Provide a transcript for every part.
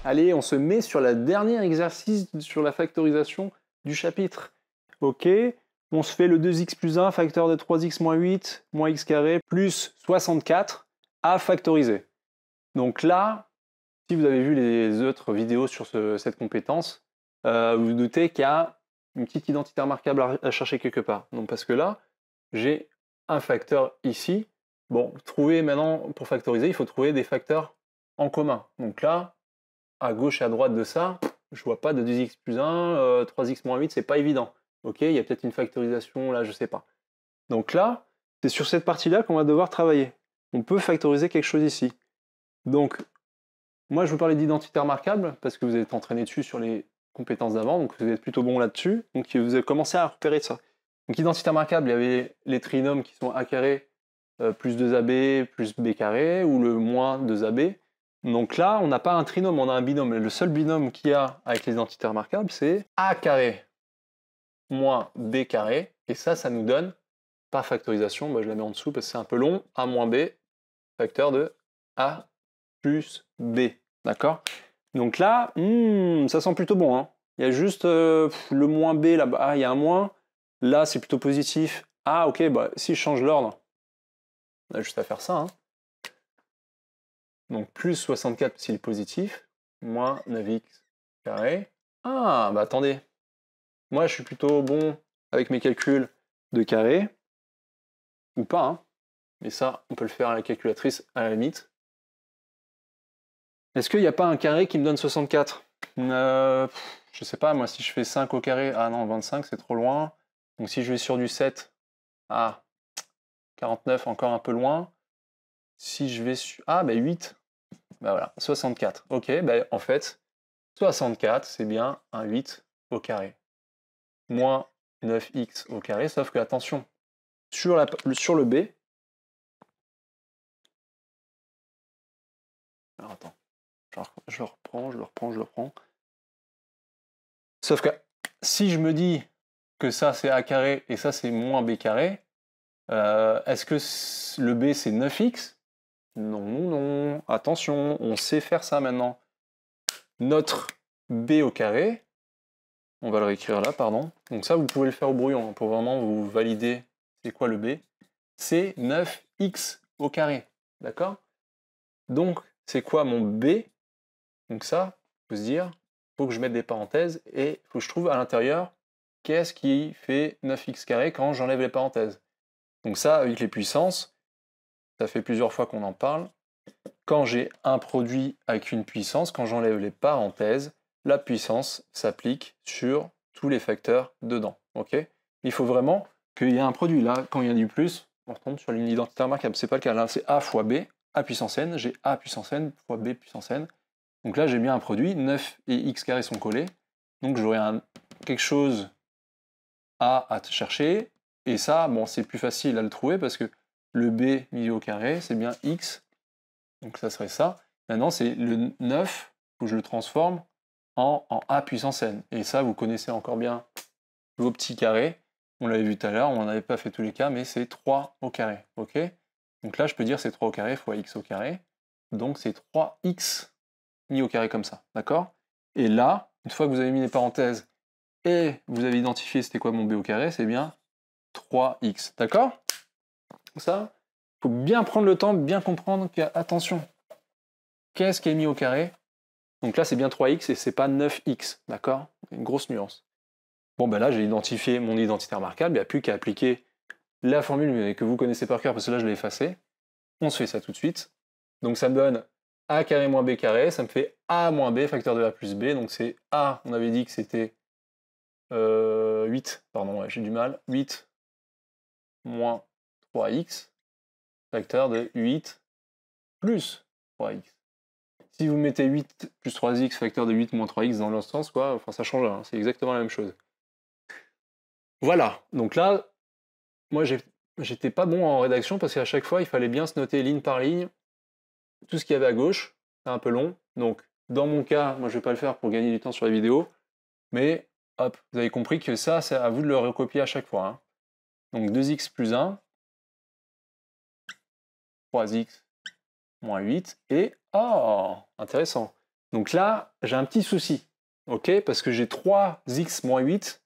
Allez, on se met sur le dernier exercice sur la factorisation du chapitre. Ok, on se fait le 2x plus 1, facteur de 3x moins 8, moins x carré, plus 64 à factoriser. Donc là, si vous avez vu les autres vidéos sur cette compétence, vous vous doutez qu'il y a une petite identité remarquable à chercher quelque part. Donc parce que là, j'ai un facteur ici. Bon, trouver maintenant, pour factoriser, il faut trouver des facteurs en commun. Donc là, à gauche et à droite de ça, je vois pas de 2x plus 1, 3x moins 8, c'est pas évident. Ok, il y a peut-être une factorisation là, je sais pas. Donc là, c'est sur cette partie-là qu'on va devoir travailler. On peut factoriser quelque chose ici. Donc, moi je vous parlais d'identité remarquable, parce que vous êtes entraîné dessus sur les compétences d'avant, donc vous êtes plutôt bon là-dessus, donc vous avez commencé à repérer ça. Donc identité remarquable, il y avait les trinômes qui sont a carré plus 2ab plus b carré, ou le moins 2ab. Donc là, on n'a pas un trinôme, on a un binôme. Le seul binôme qu'il y a avec les identités remarquables, c'est a carré moins b carré, et ça nous donne, par factorisation, je la mets en dessous parce que c'est un peu long, a moins b, facteur de a plus b. D'accord? Donc là, ça sent plutôt bon. Hein. Il y a juste le moins b là-bas. Ah, il y a un moins. Là, c'est plutôt positif. Ah, ok, si je change l'ordre, on a juste à faire ça. Hein. Donc plus 64 s'il est positif, moins 9x carré. Ah, attendez. Moi, je suis plutôt bon avec mes calculs de carré. Ou pas, hein. Mais ça, on peut le faire à la calculatrice à la limite. Est-ce qu'il n'y a pas un carré qui me donne 64 ? Je sais pas, moi si je fais 5 au carré, ah non, 25 c'est trop loin. Donc si je vais sur du 7, 49 encore un peu loin. Si je vais sur... 8, voilà, 64. Ok, en fait, 64 c'est bien un 8 au carré. Moins 9x au carré, sauf que attention, sur le B... Alors attends, je le reprends. Sauf que si je me dis que ça c'est a carré et ça c'est moins b carré, est-ce que le b c'est 9x? Non. Attention, on sait faire ça maintenant. Notre b au carré, on va le réécrire là, pardon. Donc ça, vous pouvez le faire au brouillon pour vraiment vous valider c'est quoi le b. C'est 9x au carré, d'accord? Donc, c'est quoi mon b? Donc ça, il faut se dire, il faut que je mette des parenthèses et il faut que je trouve à l'intérieur qu'est-ce qui fait 9x carré quand j'enlève les parenthèses. Donc ça, avec les puissances, ça fait plusieurs fois qu'on en parle. Quand j'ai un produit avec une puissance, quand j'enlève les parenthèses, la puissance s'applique sur tous les facteurs dedans. Okay, il faut vraiment qu'il y ait un produit. Là, quand il y a du plus, on retombe sur une identité remarquable. C'est pas le cas. Là, c'est a fois b, a puissance n. J'ai a puissance n fois b puissance n. Donc là, j'ai bien un produit. 9 et x carré sont collés. Donc j'aurai quelque chose à chercher. Et ça, c'est plus facile à le trouver parce que le b mis au carré, c'est bien x. Donc ça serait ça. Maintenant, c'est le 9, il faut que je le transforme en a puissance n. Et ça, vous connaissez encore bien vos petits carrés. On l'avait vu tout à l'heure, on n'en avait pas fait tous les cas, mais c'est 3 au carré. Ok, donc là, je peux dire c'est 3 au carré fois x au carré. Donc c'est 3x mis au carré comme ça. D'accord? Et là, une fois que vous avez mis les parenthèses et vous avez identifié c'était quoi mon b au carré, c'est bien 3x. D'accord? Ça, il faut bien prendre le temps, bien comprendre qu'attention, qu'est-ce qui est mis au carré? Donc là, c'est bien 3x et c'est pas 9x. D'accord? Une grosse nuance. Bon, là, j'ai identifié mon identité remarquable, il n'y a plus qu'à appliquer la formule que vous connaissez par cœur, parce que là, je l'ai effacée. On se fait ça tout de suite. Donc ça me donne a carré moins b carré, ça me fait a moins b, facteur de a plus b, donc c'est a, on avait dit que c'était 8, pardon, j'ai du mal, 8 moins 3x, facteur de 8 plus 3x. Si vous mettez 8 plus 3x, facteur de 8 moins 3x dans l'autre sens, ça change rien, c'est exactement la même chose. Voilà, donc là, moi j'étais pas bon en rédaction parce qu'à chaque fois il fallait bien se noter ligne par ligne tout ce qu'il y avait à gauche, c'est un peu long, donc dans mon cas, moi je vais pas le faire pour gagner du temps sur la vidéo, mais hop, vous avez compris que ça, c'est à vous de le recopier à chaque fois. Hein. Donc 2x plus 1, 3x moins 8, et oh, intéressant, Donc là, j'ai un petit souci, ok? Parce que j'ai 3x moins 8,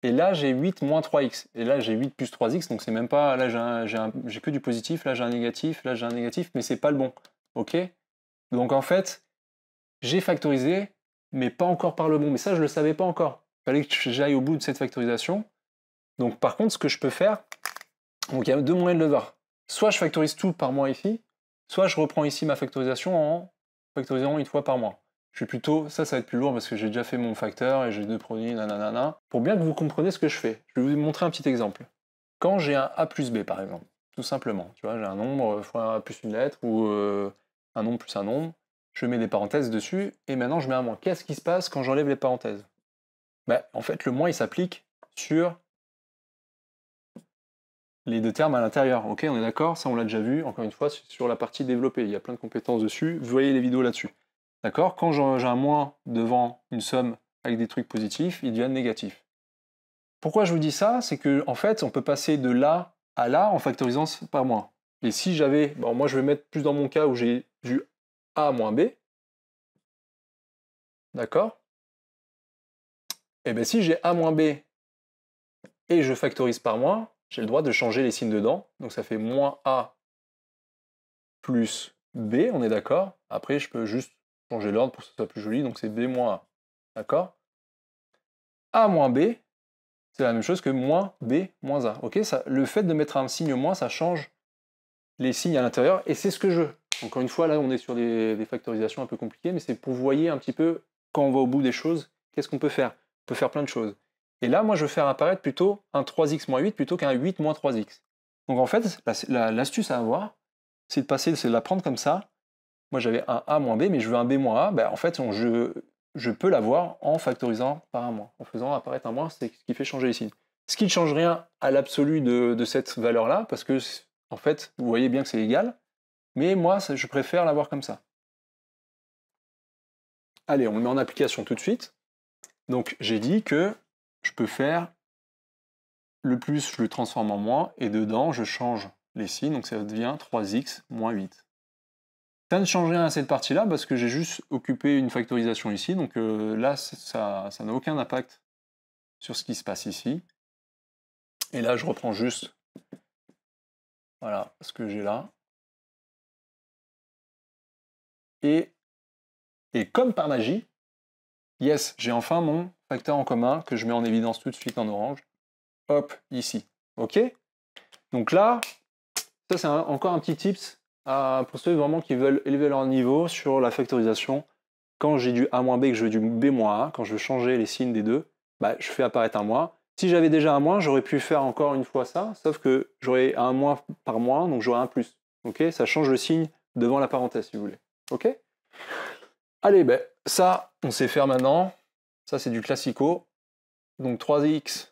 et là j'ai 8 moins 3x. Et là j'ai 8 plus 3x, donc c'est même pas... Là j'ai que du positif, là j'ai un négatif, là j'ai un négatif, mais c'est pas le bon, ok? Donc en fait, j'ai factorisé, mais pas encore par le bon. Mais ça, je le savais pas encore. Il fallait que j'aille au bout de cette factorisation. Donc par contre, ce que je peux faire, donc il y a deux moyens de le voir. Soit je factorise tout par mois ici, soit je reprends ici ma factorisation en factorisant une fois par mois. Je suis plutôt, ça va être plus lourd parce que j'ai déjà fait mon facteur et j'ai deux produits, nanana. Pour bien que vous compreniez ce que je fais, je vais vous montrer un petit exemple. Quand j'ai un A plus B par exemple, tout simplement, tu vois, j'ai un nombre fois plus une lettre ou un nombre plus un nombre, je mets des parenthèses dessus et maintenant je mets un moins. Qu'est-ce qui se passe quand j'enlève les parenthèses? Ben, en fait, le moins il s'applique sur les deux termes à l'intérieur, ok, on est d'accord? Ça, on l'a déjà vu, encore une fois, sur la partie développée. Il y a plein de compétences dessus. Vous voyez les vidéos là-dessus. D'accord? Quand j'ai un moins devant une somme avec des trucs positifs, il devient négatif. Pourquoi je vous dis ça? C'est que en fait, on peut passer de là à là en factorisant par moins. Et si j'avais... Bon, moi, je vais mettre plus dans mon cas où j'ai du A moins B. D'accord? Et bien, si j'ai A moins B et je factorise par moins, j'ai le droit de changer les signes dedans. Donc ça fait moins A plus B, on est d'accord. Après, je peux juste changer l'ordre pour que ce soit plus joli. Donc c'est B moins A. D'accord? A moins B, c'est la même chose que moins B moins A. Ok, ça, le fait de mettre un signe moins, ça change les signes à l'intérieur. Et c'est ce que je veux. Encore une fois, là, on est sur des factorisations un peu compliquées, mais c'est pour vous voyez un petit peu, quand on va au bout des choses, qu'est-ce qu'on peut faire? On peut faire plein de choses. Et là, moi, je veux faire apparaître plutôt un 3x moins 8 plutôt qu'un 8 moins 3x. Donc en fait, l'astuce à avoir, c'est de la prendre comme ça. Moi, j'avais un A moins B, mais je veux un B moins A. Ben, en fait, je peux l'avoir en factorisant par un moins. En faisant apparaître un moins, c'est ce qui fait changer les signes. Ce qui ne change rien à l'absolu de cette valeur-là, parce que, en fait, vous voyez bien que c'est égal. Mais moi, je préfère l'avoir comme ça. Allez, on le met en application tout de suite. Donc, j'ai dit que je peux faire le plus, je le transforme en moins, et dedans, je change les signes, donc ça devient 3x moins 8. Ça ne change rien à cette partie-là, parce que j'ai juste occupé une factorisation ici, donc là, ça n'a aucun impact sur ce qui se passe ici. Et là, je reprends juste, voilà, ce que j'ai là. Et comme par magie, yes, j'ai enfin mon facteur en commun que je mets en évidence tout de suite en orange. Hop, ici. Ok? Donc là, ça c'est encore un petit tips pour ceux vraiment qui veulent élever leur niveau sur la factorisation. Quand j'ai du A-B et que je veux du B-A, quand je veux changer les signes des deux, bah, je fais apparaître un moins. Si j'avais déjà un moins, j'aurais pu faire encore une fois ça, sauf que j'aurais un moins par moins, donc j'aurais un plus. Ok? Ça change le signe devant la parenthèse, si vous voulez. Ok? Allez, ben, ça, on sait faire maintenant. Ça, c'est du classico. Donc 3x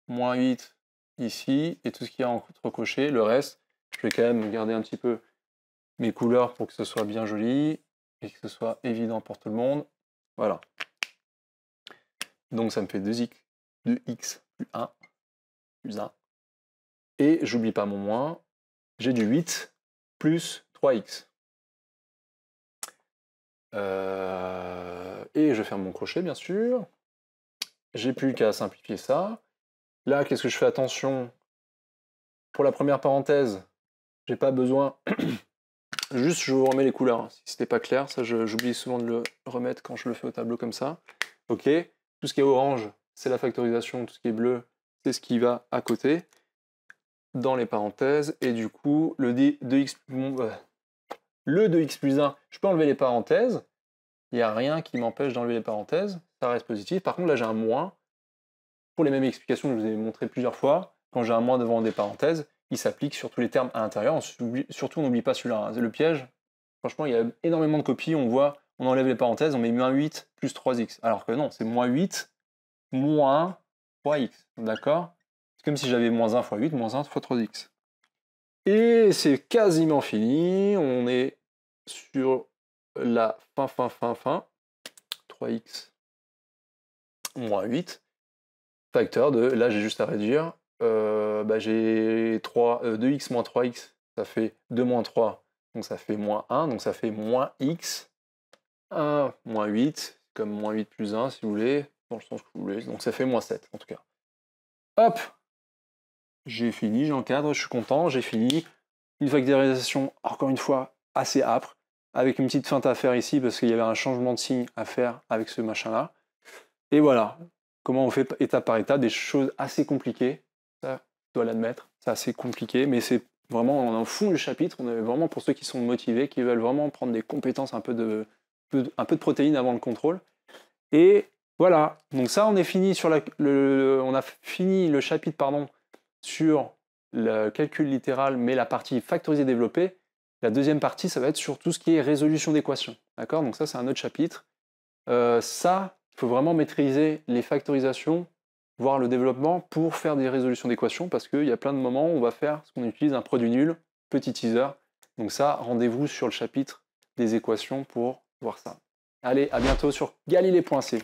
moins 8 ici, et tout ce qu'il y a entre coché, le reste, je vais quand même garder un petit peu mes couleurs pour que ce soit bien joli, et que ce soit évident pour tout le monde. Voilà. Donc ça me fait 2x plus 1, plus 1. Et j'oublie pas mon moins, j'ai du 8 plus 3x. Et je ferme mon crochet, bien sûr. J'ai plus qu'à simplifier ça. Là, qu'est-ce que je fais? Attention, pour la première parenthèse, j'ai pas besoin. Juste, je vous remets les couleurs, si c'était pas clair. Ça, j'oublie souvent de le remettre quand je le fais au tableau comme ça. Ok. Tout ce qui est orange, c'est la factorisation. Tout ce qui est bleu, c'est ce qui va à côté, dans les parenthèses. Et du coup, le 2x plus 1, je peux enlever les parenthèses. Il n'y a rien qui m'empêche d'enlever les parenthèses. Ça reste positif. Par contre, là, j'ai un moins. Pour les mêmes explications que je vous ai montré plusieurs fois, quand j'ai un moins devant des parenthèses, il s'applique sur tous les termes à l'intérieur. Surtout, on n'oublie pas celui-là. Hein. Le piège, franchement, il y a énormément de copies. On voit, on enlève les parenthèses, on met moins 8 plus 3x. Alors que non, c'est moins 8 moins 3x. D'accord? C'est comme si j'avais moins 1 fois 8, moins 1 fois 3x. Et c'est quasiment fini. On est sur la fin. 3x moins 8. Facteur de, là j'ai juste à réduire, j'ai 2x moins 3x, ça fait 2 moins 3, donc ça fait moins 1, donc ça fait moins x 1, moins 8, comme moins 8 plus 1, si vous voulez, dans le sens que vous voulez. Donc ça fait moins 7, en tout cas. Hop! J'ai fini, j'encadre, je suis content, j'ai fini. Une factorisation, encore une fois, assez âpre, avec une petite feinte à faire ici, parce qu'il y avait un changement de signe à faire avec ce machin-là. Et voilà, comment on fait étape par étape, des choses assez compliquées, ça, je dois l'admettre, c'est assez compliqué, mais c'est vraiment, on est au fond du chapitre, on est vraiment pour ceux qui sont motivés, qui veulent vraiment prendre des compétences, un peu de protéines avant le contrôle. Et voilà, donc ça, on est fini sur on a fini le chapitre, pardon, sur le calcul littéral, mais la partie factorisée développée. La deuxième partie, ça va être sur tout ce qui est résolution d'équations. D'accord? Donc ça, c'est un autre chapitre. Ça, il faut vraiment maîtriser les factorisations, voire le développement, pour faire des résolutions d'équations, parce qu'il y a plein de moments où on va faire ce qu'on utilise un produit nul, petit teaser. Donc ça, rendez-vous sur le chapitre des équations pour voir ça. Allez, à bientôt sur galilée.c.